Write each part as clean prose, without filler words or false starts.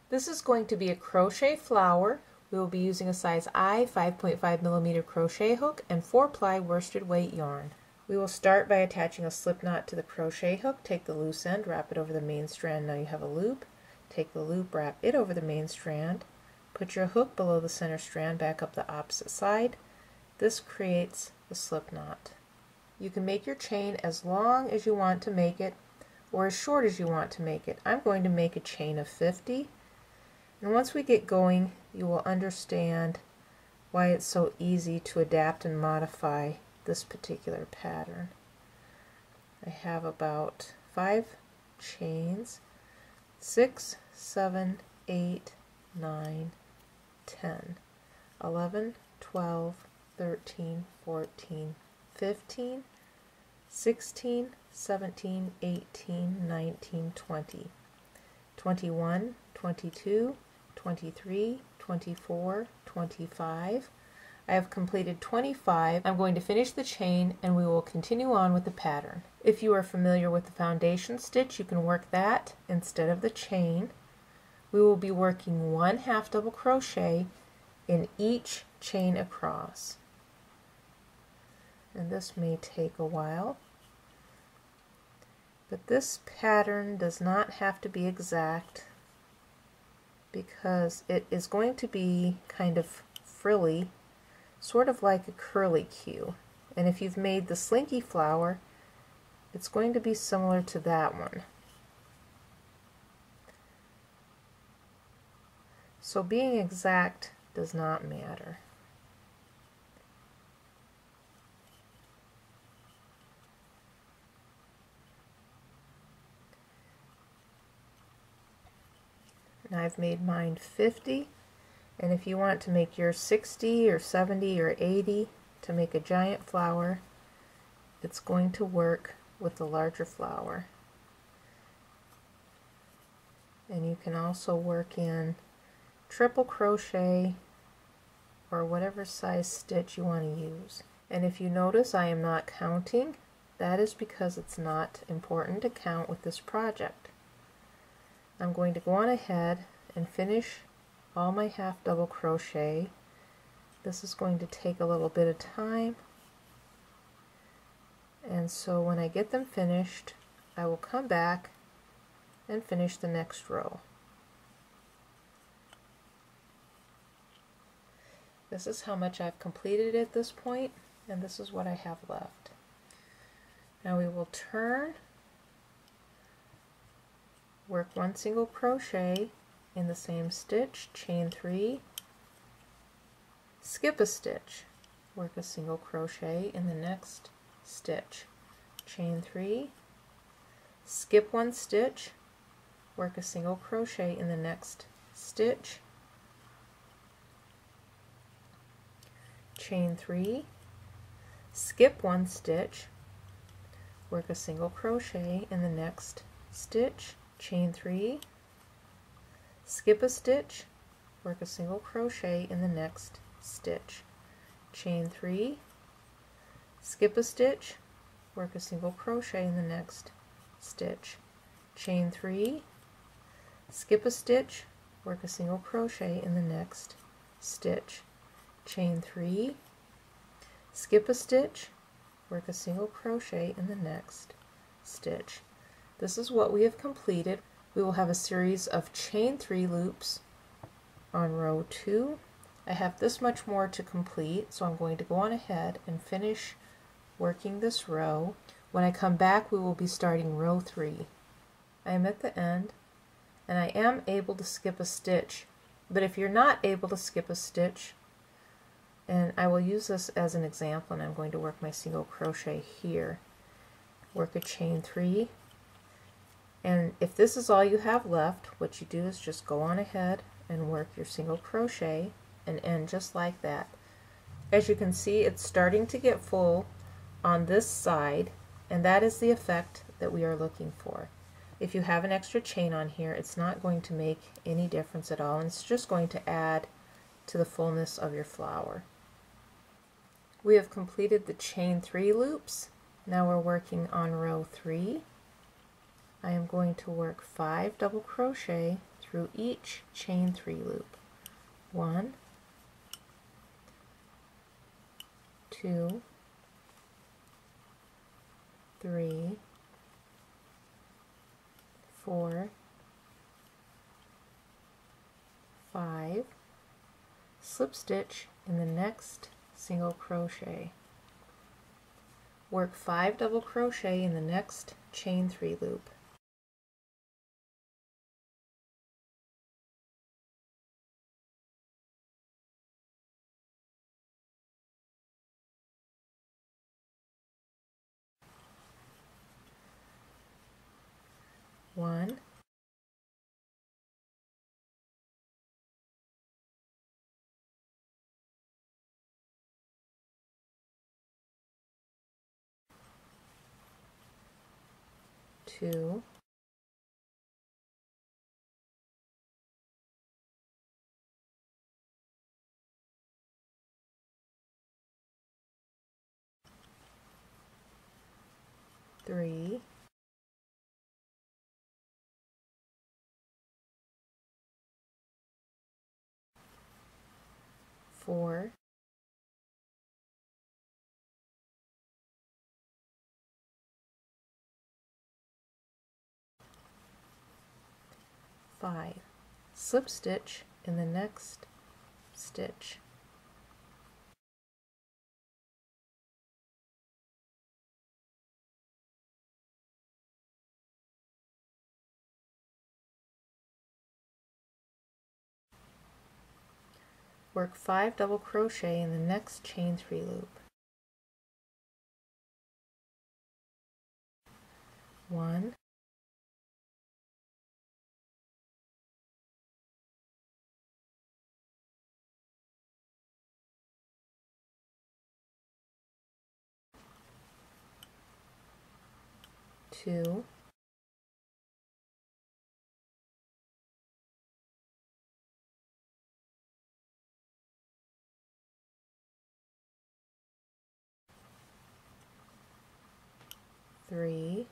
This is going to be a crochet flower. We will be using a size I 5.5mm crochet hook and 4-ply worsted weight yarn. We will start by attaching a slip knot to the crochet hook. Take the loose end, wrap it over the main strand. Now you have a loop. Take the loop, wrap it over the main strand. Put your hook below the center strand, back up the opposite side. This creates the slip knot. You can make your chain as long as you want to make it or as short as you want to make it. I'm going to make a chain of 50. And once we get going, you will understand why it's so easy to adapt and modify this particular pattern. I have about 5 chains, 6, 7, 8, 9, 10, 11, 12, 13, 14, 15, 16, 17, 18, 19, 20, 21, 22, 23, 24, 25. I have completed 25. I'm going to finish the chain and we will continue on with the pattern. If you are familiar with the foundation stitch, you can work that instead of the chain. We will be working 1 half double crochet in each chain across. And this may take a while. But this pattern does not have to be exact because it is going to be kind of frilly, sort of like a curlicue. And if you've made the slinky flower, it's going to be similar to that one. So being exact does not matter. And I've made mine 50, and if you want to make yours 60 or 70 or 80 to make a giant flower, it's going to work with the larger flower. And you can also work in triple crochet or whatever size stitch you want to use. And if you notice I am not counting, that is because it's not important to count with this project. I'm going to go on ahead and finish all my half double crochet. This is going to take a little bit of time, and so when I get them finished, I will come back and finish the next row. This is how much I've completed at this point, and this is what I have left. Now we will turn, work 1 single crochet in the same stitch, chain 3, skip a stitch, work a single crochet in the next stitch, chain 3, skip 1 stitch, work a single crochet in the next stitch, chain 3, skip 1 stitch, work a single crochet in the next stitch, chain 3, skip a stitch, work a single crochet in the next stitch, chain 3, skip a stitch, work a single crochet in the next stitch, chain 3, skip a stitch, work a single crochet in the next stitch, chain 3, skip a stitch, work a single crochet in the next stitch. This is what we have completed. We will have a series of chain 3 loops on row 2. I have this much more to complete, so I'm going to go on ahead and finish working this row. When I come back, we will be starting row 3. I am at the end, and I am able to skip a stitch, but if you're not able to skip a stitch, and I will use this as an example, and I'm going to work my single crochet here, work a chain 3, and if this is all you have left, what you do is just go on ahead and work your single crochet and end just like that. As you can see, it's starting to get full on this side, and that is the effect that we are looking for. If you have an extra chain on here, it's not going to make any difference at all, and it's just going to add to the fullness of your flower. We have completed the chain 3 loops. Now we're working on row 3. I am going to work 5 double crochet through each chain 3 loop. 1, 2, 3, 4, 5, slip stitch in the next single crochet. Work 5 double crochet in the next chain 3 loop. One, two, three, four, five. Slip stitch in the next stitch. Work 5 double crochet in the next chain 3 loop. 1, 2, 3,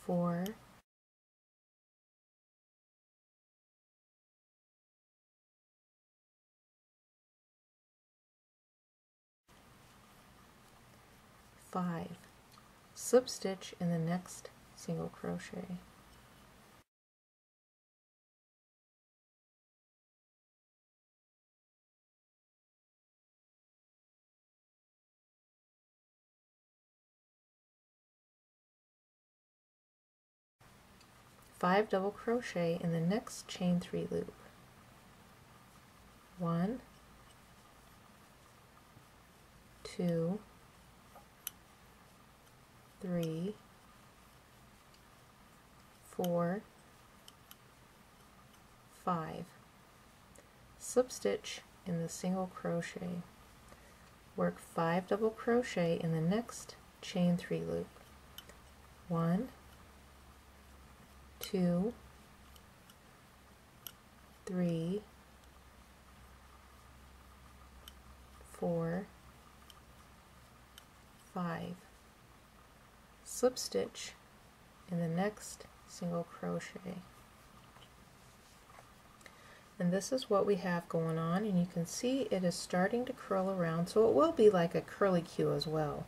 4, 5. Slip stitch in the next single crochet. Five double crochet in the next chain 3 loop. 1, 2, 3, 4, 5. Slip stitch in the single crochet. Work 5 double crochet in the next chain 3 loop. 1, 2, 3, 4, 5. Slip stitch in the next single crochet. And this is what we have going on, and you can see it is starting to curl around, so it will be like a curly Q as well.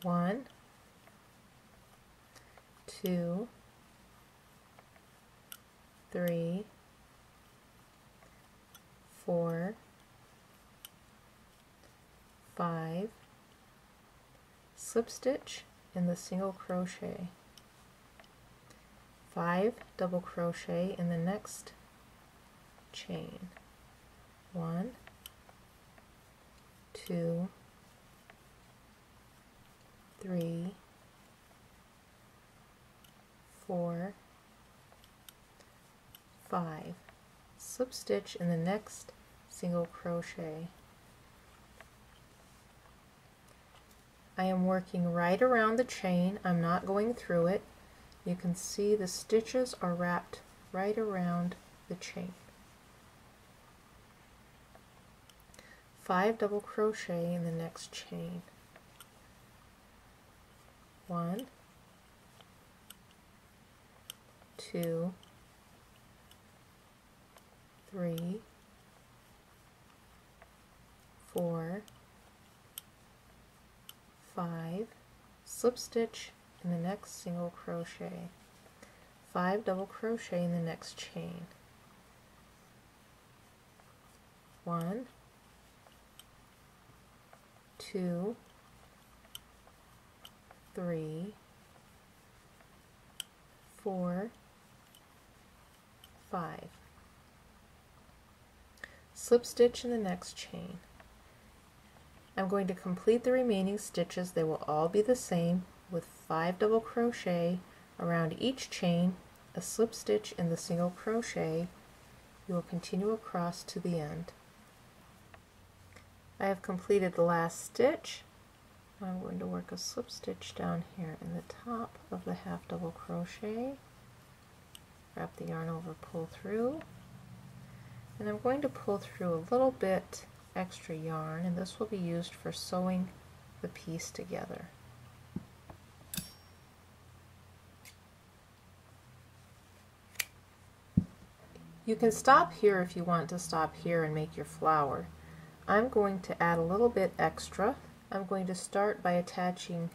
One, 2, 3, 4, 5, slip stitch in the single crochet, 5 double crochet in the next chain, 1, 2, 3, 4, 5, slip stitch in the next single crochet. I am working right around the chain. I'm not going through it. you can see the stitches are wrapped right around the chain. 5 double crochet in the next chain. 1, 2, 3, 4, 5, slip stitch in the next single crochet, 5 double crochet in the next chain. 1, 2, 3, 4, 5. Slip stitch in the next chain. I'm going to complete the remaining stitches. They will all be the same with 5 double crochet around each chain, a slip stitch in the single crochet. You will continue across to the end. I have completed the last stitch. I'm going to work a slip stitch down here in the top of the half double crochet, wrap the yarn over, pull through, and I'm going to pull through a little bit extra yarn, and this will be used for sewing the piece together. You can stop here if you want to stop here and make your flower. I'm going to add a little bit extra. I'm going to start by attaching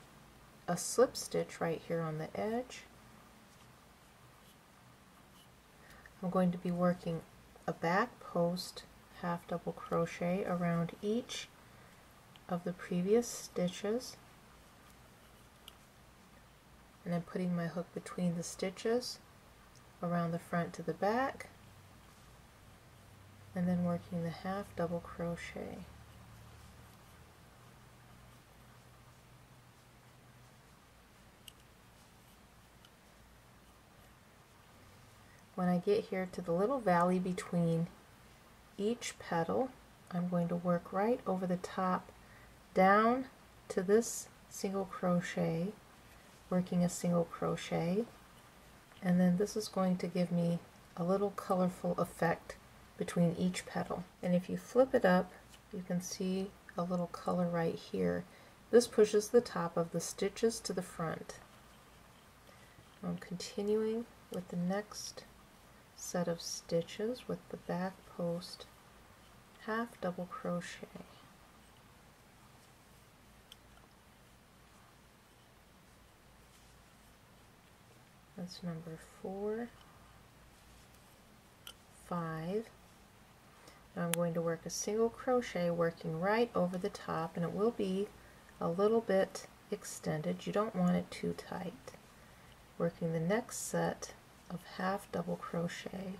a slip stitch right here on the edge. I'm going to be working a back post half double crochet around each of the previous stitches, and then putting my hook between the stitches around the front to the back, and then working the half double crochet. When I get here to the little valley between each petal, I'm going to work right over the top down to this single crochet, working a single crochet, and then this is going to give me a little colorful effect between each petal. And if you flip it up, you can see a little color right here. This pushes the top of the stitches to the front. I'm continuing with the next set of stitches with the back post half double crochet. That's number 4, 5. Now I'm going to work a single crochet working right over the top, and it will be a little bit extended. You don't want it too tight. Working the next set of half double crochet,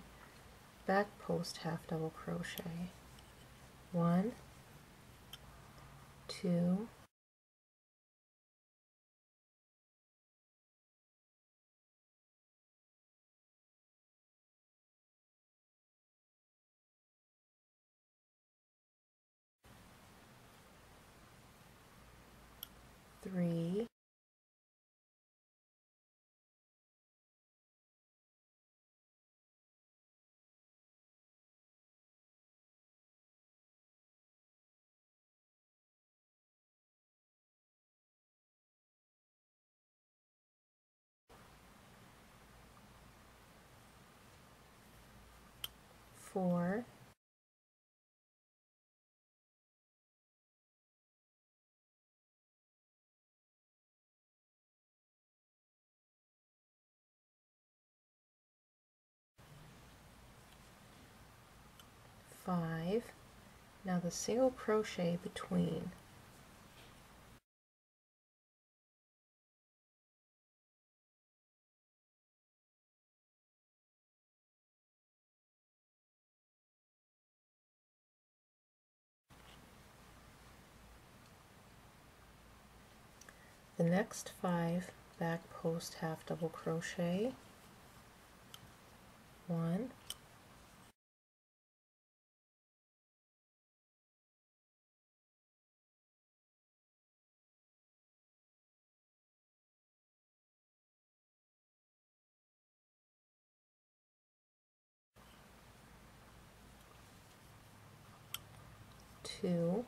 back post half double crochet. 1, 2, 3, 4, 5. Now the single crochet between. The next 5 back post half double crochet. 1, 2,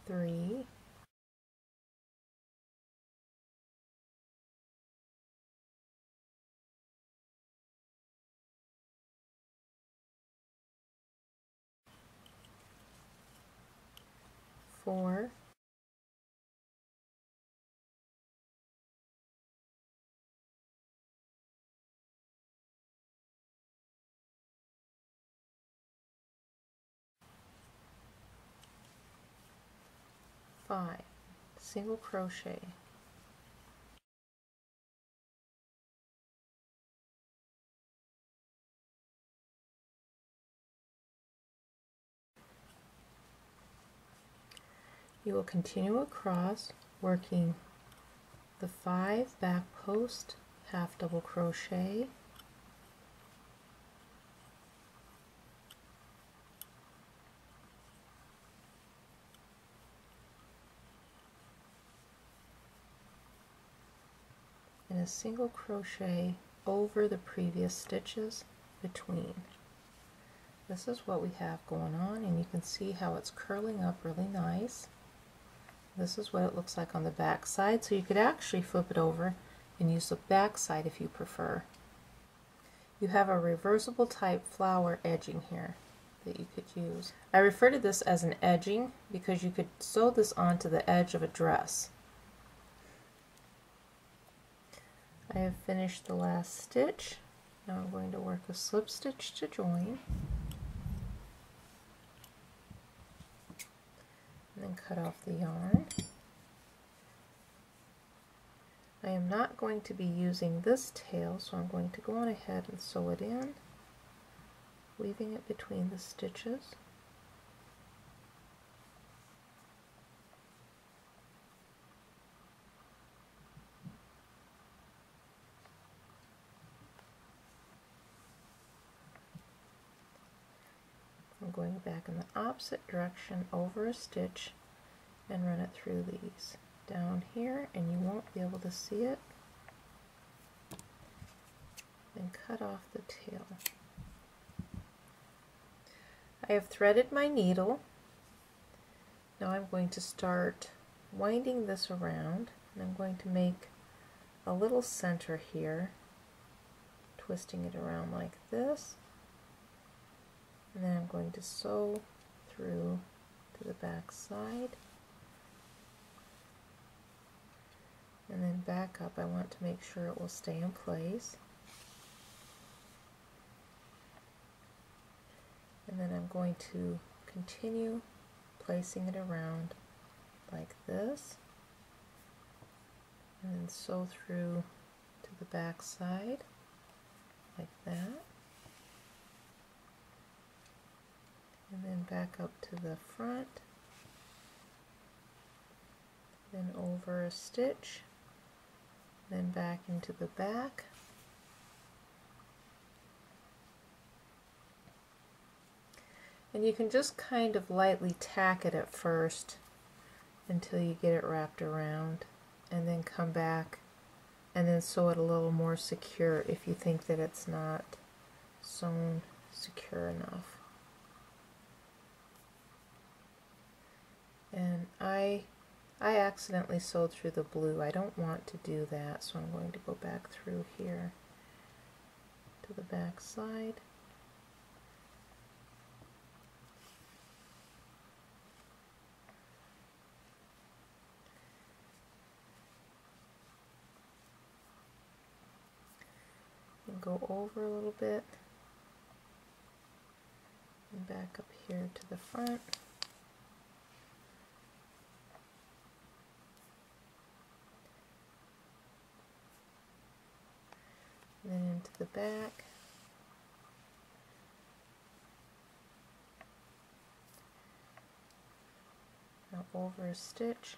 three, 4, 5, single crochet, you will continue across working the 5 back post half double crochet, and a single crochet over the previous stitches between. This is what we have going on, and you can see how it's curling up really nice. This is what it looks like on the back side, so you could actually flip it over and use the back side if you prefer. You have a reversible type flower edging here that you could use. I refer to this as an edging because you could sew this onto the edge of a dress. I have finished the last stitch. Now I'm going to work a slip stitch to join, and then cut off the yarn. I am not going to be using this tail, so I'm going to go on ahead and sew it in, weaving it between the stitches. I'm going back in the opposite direction over a stitch and run it through these down here, and you won't be able to see it. Then cut off the tail. I have threaded my needle. Now I'm going to start winding this around, and I'm going to make a little center here, twisting it around like this. And then I'm going to sew through to the back side, and then back up. I want to make sure it will stay in place. And then I'm going to continue placing it around like this, and then sew through to the back side like that. And then back up to the front, then over a stitch, then back into the back, and you can just kind of lightly tack it at first until you get it wrapped around, and then come back and then sew it a little more secure if you think that it's not sewn secure enough. And I accidentally sewed through the blue. I don't want to do that, so I'm going to go back through here to the back side. And go over a little bit and back up here to the front. And then into the back, now over a stitch,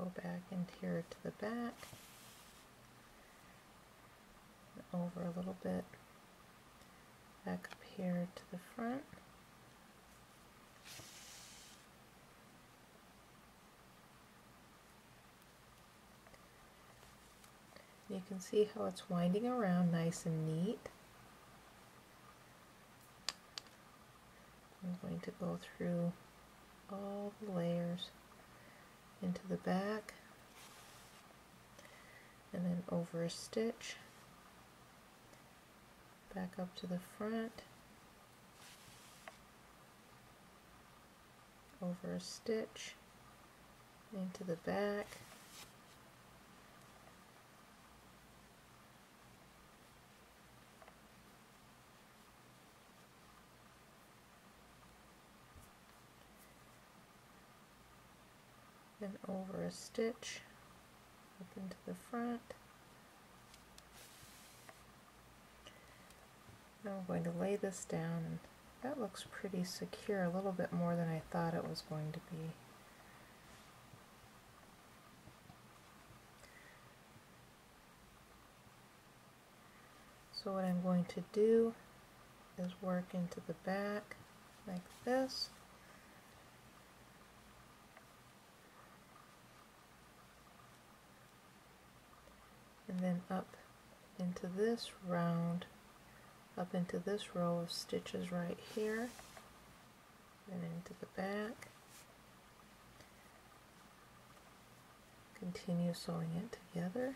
go back into here to the back, over a little bit, back up here to the front. You can see how it's winding around nice and neat. I'm going to go through all the layers into the back and then over a stitch, back up to the front, over a stitch, into the back, then over a stitch, up into the front. Now I'm going to lay this down, and that looks pretty secure, a little bit more than I thought it was going to be. So what I'm going to do is work into the back like this. And then up into this round, up into this row of stitches right here, and into the back. Continue sewing it together.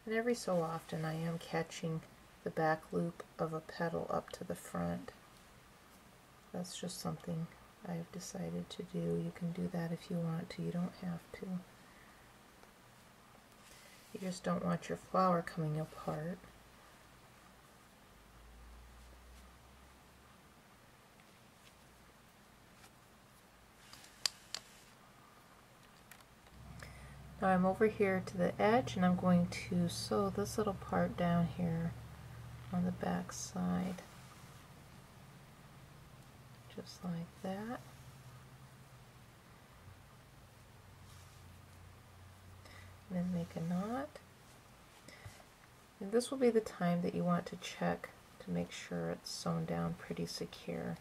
And every so often I am catching the back loop of a petal up to the front. That's just something I've decided to do. You can do that if you want to, you don't have to. You just don't want your flower coming apart. Now I'm over here to the edge, and I'm going to sew this little part down here on the back side, just like that. And then make a knot. And this will be the time that you want to check to make sure it's sewn down pretty secure.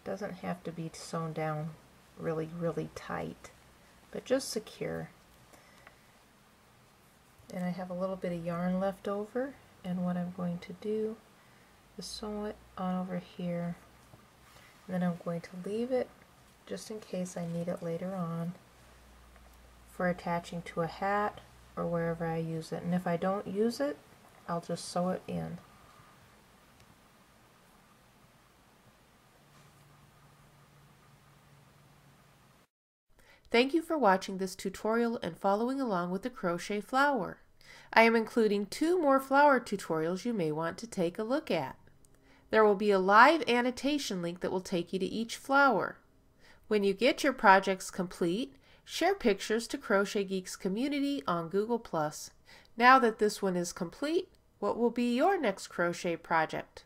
It doesn't have to be sewn down really, really tight, but just secure. And I have a little bit of yarn left over, and what I'm going to do is sew it on over here, and then I'm going to leave it just in case I need it later on for attaching to a hat or wherever I use it. And if I don't use it, I'll just sew it in. Thank you for watching this tutorial and following along with the crochet flower. I am including 2 more flower tutorials you may want to take a look at. There will be a live annotation link that will take you to each flower. When you get your projects complete, share pictures to Crochet Geek's community on Google+. Now that this one is complete, what will be your next crochet project?